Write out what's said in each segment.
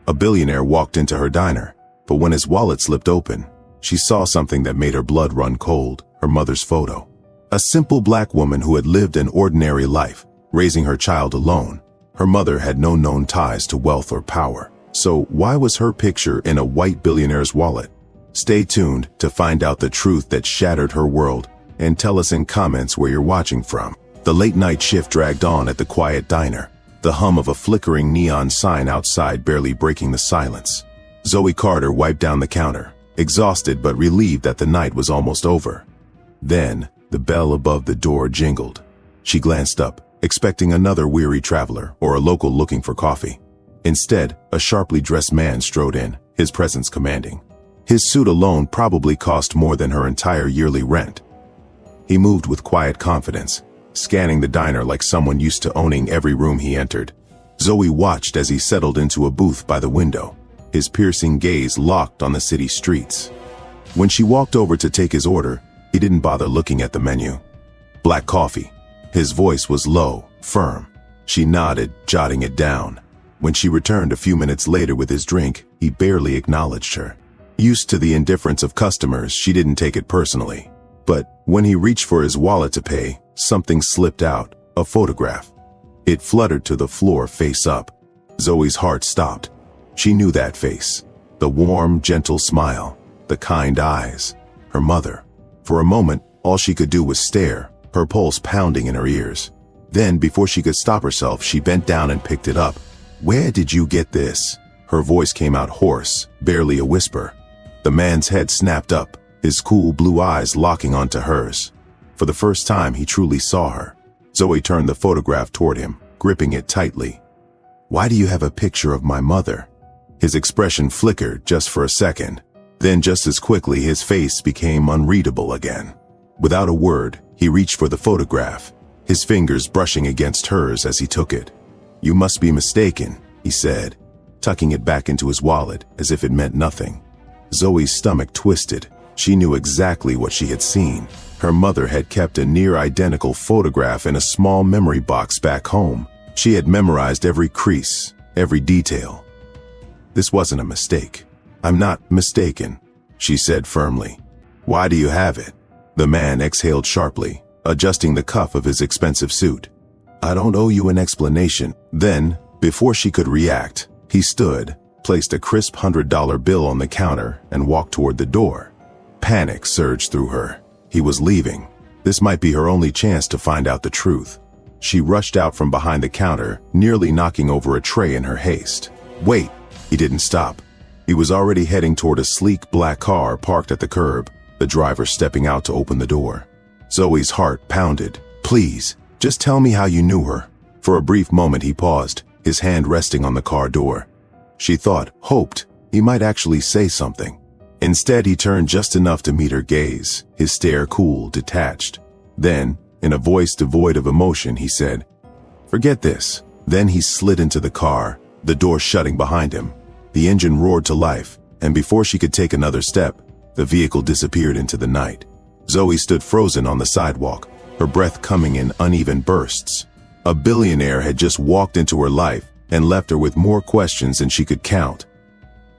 A billionaire walked into her diner, but when his wallet slipped open, she saw something that made her blood run cold: her mother's photo. A simple black woman who had lived an ordinary life, raising her child alone. Her mother had no known ties to wealth or power. So why was her picture in a white billionaire's wallet? Stay tuned to find out the truth that shattered her world, and tell us in comments where you're watching from. The late night shift dragged on at the quiet diner, the hum of a flickering neon sign outside barely breaking the silence. Zoe Carter wiped down the counter, exhausted but relieved that the night was almost over. Then, the bell above the door jingled. She glanced up, expecting another weary traveler or a local looking for coffee. Instead, a sharply dressed man strode in, his presence commanding. His suit alone probably cost more than her entire yearly rent. He moved with quiet confidence, scanning the diner like someone used to owning every room he entered. Zoe watched as he settled into a booth by the window, his piercing gaze locked on the city streets. When she walked over to take his order, he didn't bother looking at the menu. Black coffee. His voice was low, firm. She nodded, jotting it down. When she returned a few minutes later with his drink, he barely acknowledged her. Used to the indifference of customers, she didn't take it personally. But when he reached for his wallet to pay, something slipped out, a photograph. It fluttered to the floor face up. Zoe's heart stopped. She knew that face. The warm, gentle smile, the kind eyes. Her mother. For a moment, all she could do was stare, her pulse pounding in her ears. Then, before she could stop herself, she bent down and picked it up. "Where did you get this?" Her voice came out hoarse, barely a whisper. The man's head snapped up, his cool blue eyes locking onto hers. For the first time, he truly saw her. Zoe turned the photograph toward him, gripping it tightly. "Why do you have a picture of my mother?" His expression flickered just for a second. Then just as quickly, his face became unreadable again. Without a word, he reached for the photograph, his fingers brushing against hers as he took it. "You must be mistaken," he said, tucking it back into his wallet as if it meant nothing. Zoe's stomach twisted. She knew exactly what she had seen. Her mother had kept a near-identical photograph in a small memory box back home. She had memorized every crease, every detail. This wasn't a mistake. "I'm not mistaken," she said firmly. "Why do you have it?" The man exhaled sharply, adjusting the cuff of his expensive suit. "I don't owe you an explanation." Then, before she could react, he stood, placed a crisp $100 bill on the counter, and walked toward the door. Panic surged through her. He was leaving. This might be her only chance to find out the truth. She rushed out from behind the counter, nearly knocking over a tray in her haste. "Wait!" He didn't stop. He was already heading toward a sleek black car parked at the curb, the driver stepping out to open the door. Zoe's heart pounded. "Please, just tell me how you knew her." For a brief moment he paused, his hand resting on the car door. She thought, hoped, he might actually say something. Instead, he turned just enough to meet her gaze, his stare cool, detached. Then, in a voice devoid of emotion, he said, "Forget this." Then he slid into the car, the door shutting behind him. The engine roared to life, and before she could take another step, the vehicle disappeared into the night. Zoe stood frozen on the sidewalk, her breath coming in uneven bursts. A billionaire had just walked into her life and left her with more questions than she could count.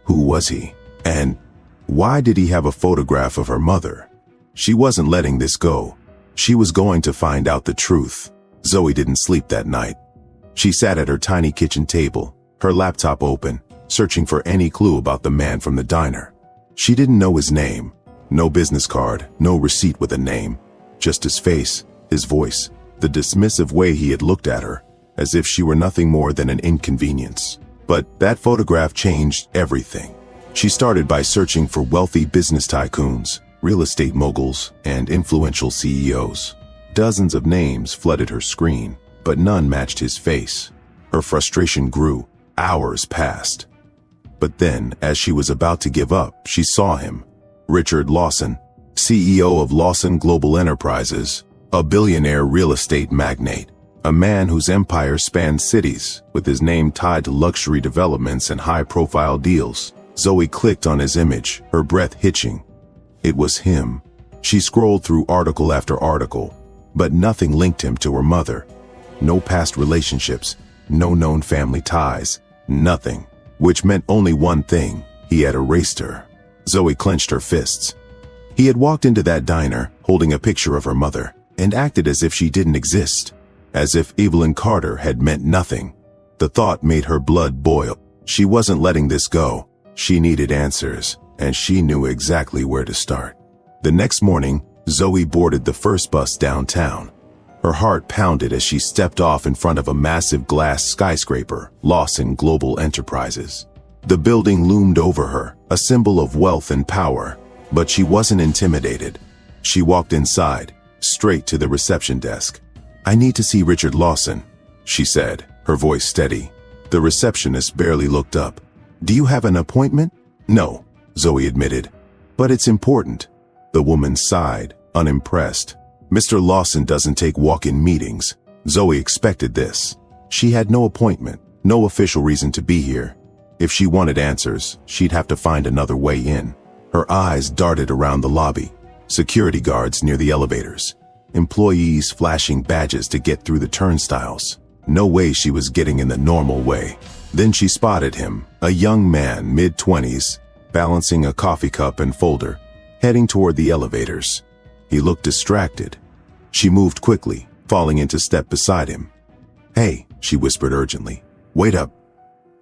Who was he? And why did he have a photograph of her mother? She wasn't letting this go. She was going to find out the truth. Zoe didn't sleep that night. She sat at her tiny kitchen table, her laptop open, searching for any clue about the man from the diner. She didn't know his name. No business card, no receipt with a name. Just his face, his voice, the dismissive way he had looked at her, as if she were nothing more than an inconvenience. But that photograph changed everything. She started by searching for wealthy business tycoons, real estate moguls, and influential CEOs. Dozens of names flooded her screen, but none matched his face. Her frustration grew. Hours passed. But then, as she was about to give up, she saw him. Richard Lawson, CEO of Lawson Global Enterprises, a billionaire real estate magnate, a man whose empire spanned cities, with his name tied to luxury developments and high-profile deals. Zoe clicked on his image, her breath hitching. It was him. She scrolled through article after article, but nothing linked him to her mother. No past relationships, no known family ties, nothing. which meant only one thing: he had erased her. Zoe clenched her fists. He had walked into that diner, holding a picture of her mother, and acted as if she didn't exist, as if Evelyn Carter had meant nothing. The thought made her blood boil. She wasn't letting this go. She needed answers, and she knew exactly where to start. The next morning, Zoe boarded the first bus downtown. Her heart pounded as she stepped off in front of a massive glass skyscraper, Lawson Global Enterprises. The building loomed over her, a symbol of wealth and power, but she wasn't intimidated. She walked inside, straight to the reception desk. "I need to see Richard Lawson," she said, her voice steady. The receptionist barely looked up. "Do you have an appointment?" "No," Zoe admitted. "But it's important." The woman sighed, unimpressed. "Mr. Lawson doesn't take walk-in meetings." Zoe expected this. She had no appointment, no official reason to be here. If she wanted answers, she'd have to find another way in. Her eyes darted around the lobby. Security guards near the elevators. Employees flashing badges to get through the turnstiles. No way she was getting in the normal way. Then she spotted him, a young man, mid-20s, balancing a coffee cup and folder, heading toward the elevators. He looked distracted. She moved quickly, falling into step beside him. "Hey," she whispered urgently. "Wait up.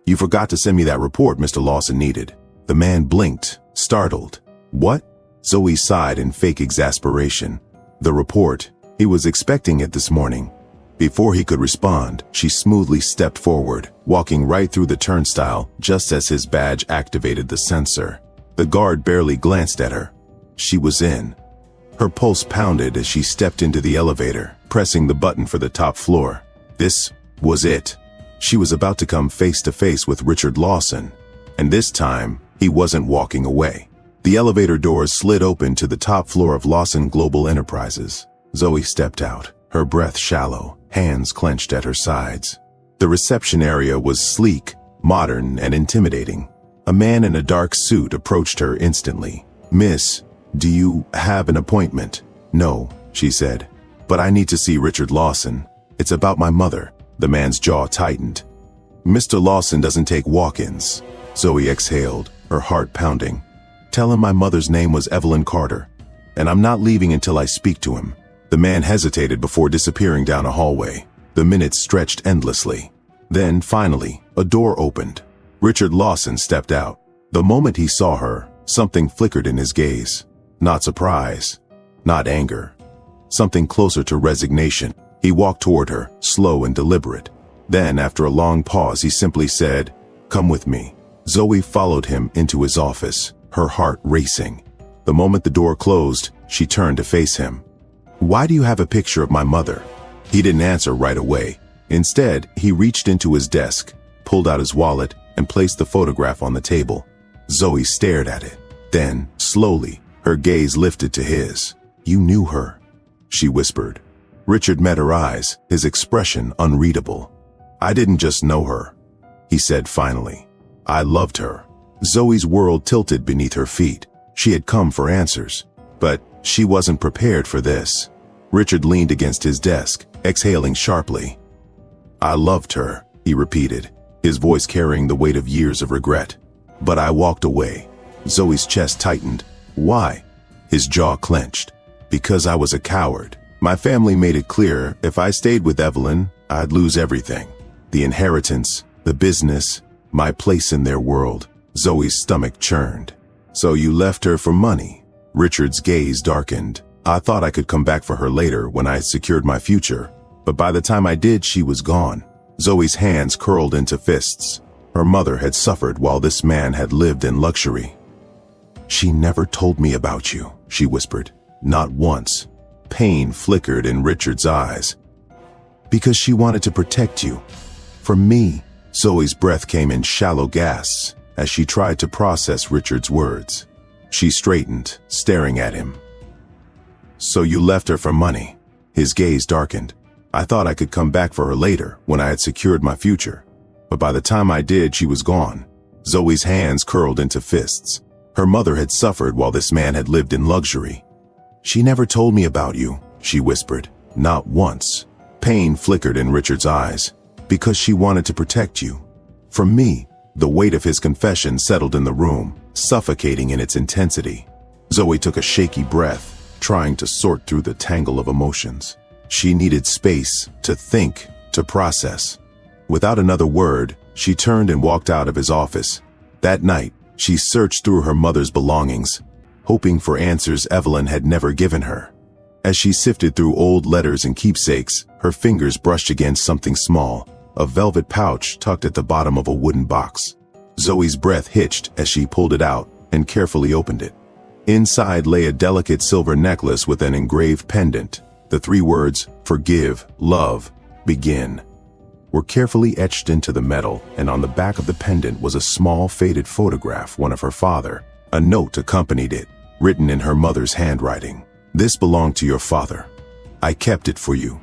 You forgot to send me that report Mr. Lawson needed." The man blinked, startled. "What?" Zoe sighed in fake exasperation. The report. He was expecting it this morning. Before he could respond, she smoothly stepped forward, walking right through the turnstile just as his badge activated the sensor. The guard barely glanced at her. She was in. Her pulse pounded as she stepped into the elevator, pressing the button for the top floor. This was it. She was about to come face to face with Richard Lawson. And this time, he wasn't walking away. The elevator doors slid open to the top floor of Lawson Global Enterprises. Zoe stepped out, her breath shallow, hands clenched at her sides. The reception area was sleek, modern, and intimidating. A man in a dark suit approached her instantly. "Miss, do you have an appointment?" "No," she said, "but I need to see Richard Lawson. It's about my mother." The man's jaw tightened. "Mr. Lawson doesn't take walk-ins." Zoe exhaled, her heart pounding. "Tell him my mother's name was Evelyn Carter, and I'm not leaving until I speak to him." The man hesitated before disappearing down a hallway. The minutes stretched endlessly. Then, finally, a door opened. Richard Lawson stepped out. The moment he saw her, something flickered in his gaze. Not surprise, not anger. Something closer to resignation. He walked toward her, slow and deliberate. Then, after a long pause, he simply said, "Come with me." Zoe followed him into his office, her heart racing. The moment the door closed, she turned to face him. "Why do you have a picture of my mother?" He didn't answer right away. Instead, he reached into his desk, pulled out his wallet, and placed the photograph on the table. Zoe stared at it. Then, slowly, her gaze lifted to his. "You knew her," she whispered. Richard met her eyes, his expression unreadable. "I didn't just know her," he said finally. "I loved her." Zoe's world tilted beneath her feet. She had come for answers, but she wasn't prepared for this. Richard leaned against his desk, exhaling sharply. "I loved her," he repeated, his voice carrying the weight of years of regret. "But I walked away." Zoe's chest tightened. "Why?" His jaw clenched. "Because I was a coward. My family made it clear if I stayed with Evelyn, I'd lose everything. The inheritance, the business, my place in their world." Zoe's stomach churned. "So you left her for money?" Richard's gaze darkened. "I thought I could come back for her later when I had secured my future, but by the time I did, she was gone." Zoe's hands curled into fists. Her mother had suffered while this man had lived in luxury. "She never told me about you," she whispered. "Not once." Pain flickered in Richard's eyes. "Because she wanted to protect you. From me." Zoe's breath came in shallow gasps as she tried to process Richard's words. She straightened, staring at him. "So you left her for money?" His gaze darkened. "I thought I could come back for her later when I had secured my future, but by the time I did, she was gone." Zoe's hands curled into fists. Her mother had suffered while this man had lived in luxury. "She never told me about you," she whispered. "Not once." Pain flickered in Richard's eyes. "Because she wanted to protect you. From me." The weight of his confession settled in the room, suffocating in its intensity. Zoe took a shaky breath, trying to sort through the tangle of emotions. She needed space to think, to process. Without another word, she turned and walked out of his office. That night, she searched through her mother's belongings, hoping for answers Evelyn had never given her. As she sifted through old letters and keepsakes, her fingers brushed against something small, a velvet pouch tucked at the bottom of a wooden box. Zoe's breath hitched as she pulled it out and carefully opened it. Inside lay a delicate silver necklace with an engraved pendant. The 3 words, "Forgive, love, begin," were carefully etched into the metal, and on the back of the pendant was a small faded photograph, one of her father. A note accompanied it, written in her mother's handwriting. "This belonged to your father. I kept it for you.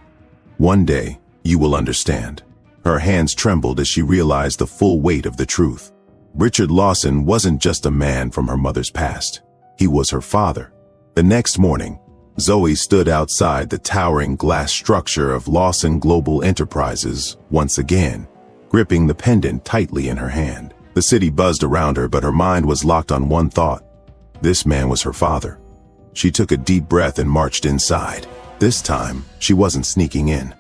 One day, you will understand." Her hands trembled as she realized the full weight of the truth. Richard Lawson wasn't just a man from her mother's past. He was her father. The next morning, Zoe stood outside the towering glass structure of Lawson Global Enterprises once again, gripping the pendant tightly in her hand. The city buzzed around her, but her mind was locked on one thought. This man was her father. She took a deep breath and marched inside. This time, she wasn't sneaking in.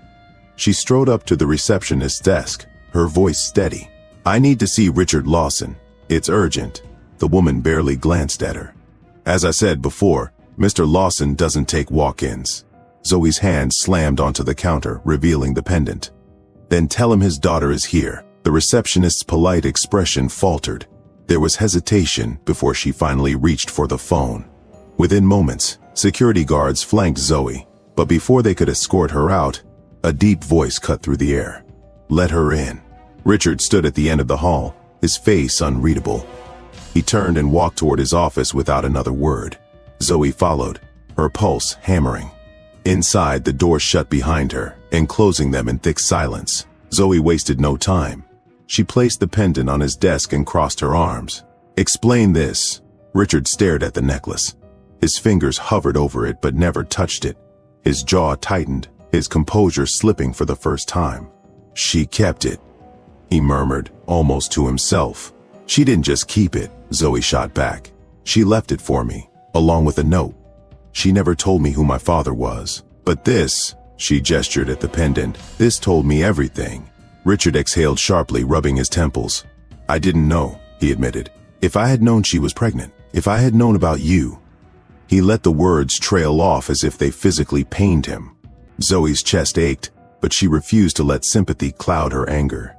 She strode up to the receptionist's desk, her voice steady. "I need to see Richard Lawson. It's urgent." The woman barely glanced at her. "As I said before, Mr. Lawson doesn't take walk-ins." Zoe's hand slammed onto the counter, revealing the pendant. "Then tell him his daughter is here." The receptionist's polite expression faltered. There was hesitation before she finally reached for the phone. Within moments, security guards flanked Zoe, but before they could escort her out, a deep voice cut through the air. "Let her in." Richard stood at the end of the hall, his face unreadable. He turned and walked toward his office without another word. Zoe followed, her pulse hammering. Inside, the door shut behind her, enclosing them in thick silence. Zoe wasted no time. She placed the pendant on his desk and crossed her arms. "Explain this." Richard stared at the necklace. His fingers hovered over it but never touched it. His jaw tightened, his composure slipping for the first time. "She kept it," he murmured, almost to himself. "She didn't just keep it," Zoe shot back. "She left it for me, along with a note. She never told me who my father was. But this," she gestured at the pendant, "this told me everything." Richard exhaled sharply, rubbing his temples. "I didn't know," he admitted. "If I had known she was pregnant, if I had known about you." He let the words trail off as if they physically pained him. Zoe's chest ached, but she refused to let sympathy cloud her anger.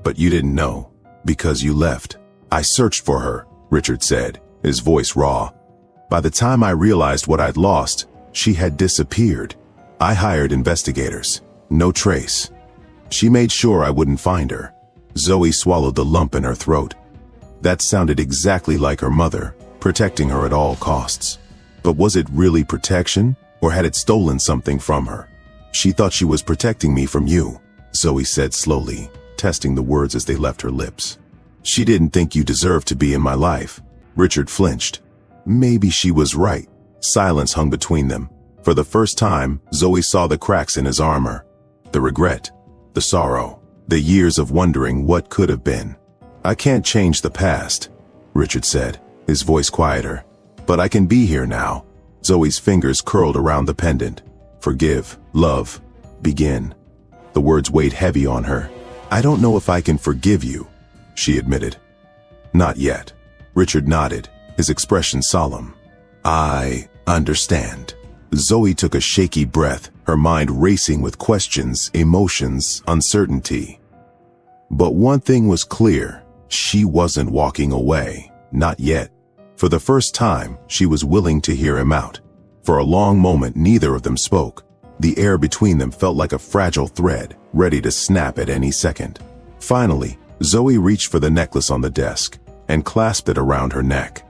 "But you didn't know, because you left." "I searched for her," Richard said, his voice raw. "By the time I realized what I'd lost, she had disappeared. I hired investigators. No trace. She made sure I wouldn't find her." Zoe swallowed the lump in her throat. That sounded exactly like her mother, protecting her at all costs. But was it really protection, or had it stolen something from her? "She thought she was protecting me from you," Zoe said slowly, testing the words as they left her lips. "She didn't think you deserved to be in my life." Richard flinched. Maybe she was right. Silence hung between them. For the first time, Zoe saw the cracks in his armor. The regret, the sorrow, the years of wondering what could have been. "I can't change the past," Richard said, his voice quieter. "But I can be here now." Zoe's fingers curled around the pendant. "Forgive, love, begin." The words weighed heavy on her. "I don't know if I can forgive you," she admitted. "Not yet." Richard nodded, his expression solemn. "I understand." Zoe took a shaky breath, her mind racing with questions, emotions, uncertainty. But one thing was clear. She wasn't walking away. Not yet. For the first time, she was willing to hear him out. For a long moment, neither of them spoke. The air between them felt like a fragile thread, ready to snap at any second. Finally, Zoe reached for the necklace on the desk and clasped it around her neck.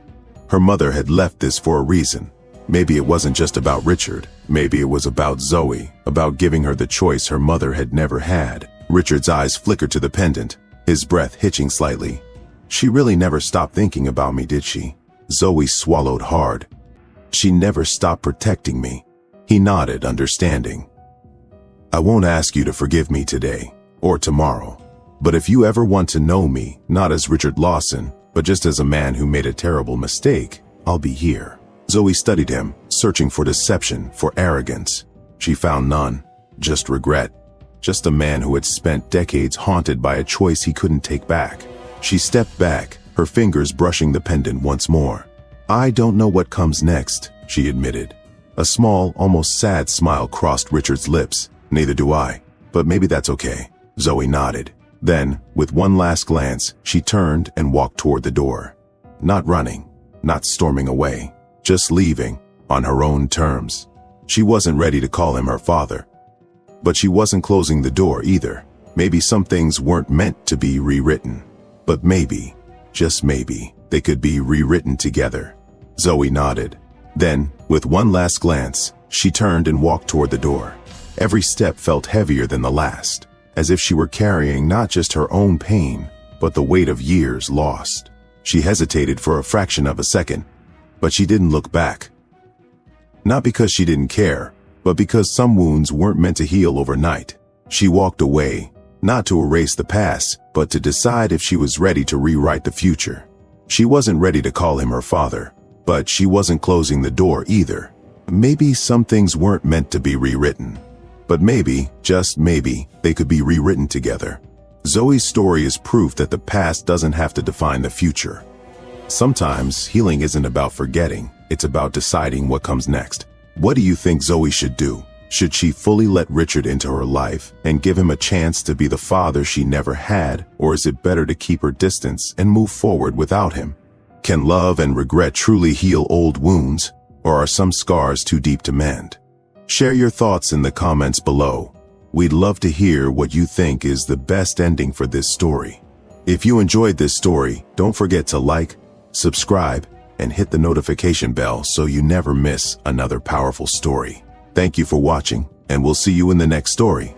Her mother had left this for a reason. Maybe it wasn't just about Richard. Maybe it was about Zoe, about giving her the choice her mother had never had. Richard's eyes flickered to the pendant, his breath hitching slightly. "She really never stopped thinking about me, did she?" Zoe swallowed hard. "She never stopped protecting me." He nodded, understanding. "I won't ask you to forgive me today, or tomorrow. But if you ever want to know me, not as Richard Lawson, but just as a man who made a terrible mistake, I'll be here." Zoe studied him, searching for deception, for arrogance. She found none, just regret. Just a man who had spent decades haunted by a choice he couldn't take back. She stepped back, her fingers brushing the pendant once more. "I don't know what comes next," she admitted. A small, almost sad smile crossed Richard's lips. "Neither do I, but maybe that's okay." Zoe nodded. Then, with one last glance, she turned and walked toward the door. Not running, not storming away, just leaving, on her own terms. She wasn't ready to call him her father. But she wasn't closing the door either. Maybe some things weren't meant to be rewritten. But maybe, just maybe, they could be rewritten together. Zoe nodded. Then, with one last glance, she turned and walked toward the door. Every step felt heavier than the last, as if she were carrying not just her own pain, but the weight of years lost. She hesitated for a fraction of a second, but she didn't look back. Not because she didn't care, but because some wounds weren't meant to heal overnight. She walked away, not to erase the past, but to decide if she was ready to rewrite the future. She wasn't ready to call him her father, but she wasn't closing the door either. Maybe some things weren't meant to be rewritten. But maybe, just maybe, they could be rewritten together. Zoe's story is proof that the past doesn't have to define the future. Sometimes, healing isn't about forgetting, it's about deciding what comes next. What do you think Zoe should do? Should she fully let Richard into her life and give him a chance to be the father she never had, or is it better to keep her distance and move forward without him? Can love and regret truly heal old wounds, or are some scars too deep to mend? Share your thoughts in the comments below. We'd love to hear what you think is the best ending for this story. If you enjoyed this story, don't forget to like, subscribe, and hit the notification bell so you never miss another powerful story. Thank you for watching, and we'll see you in the next story.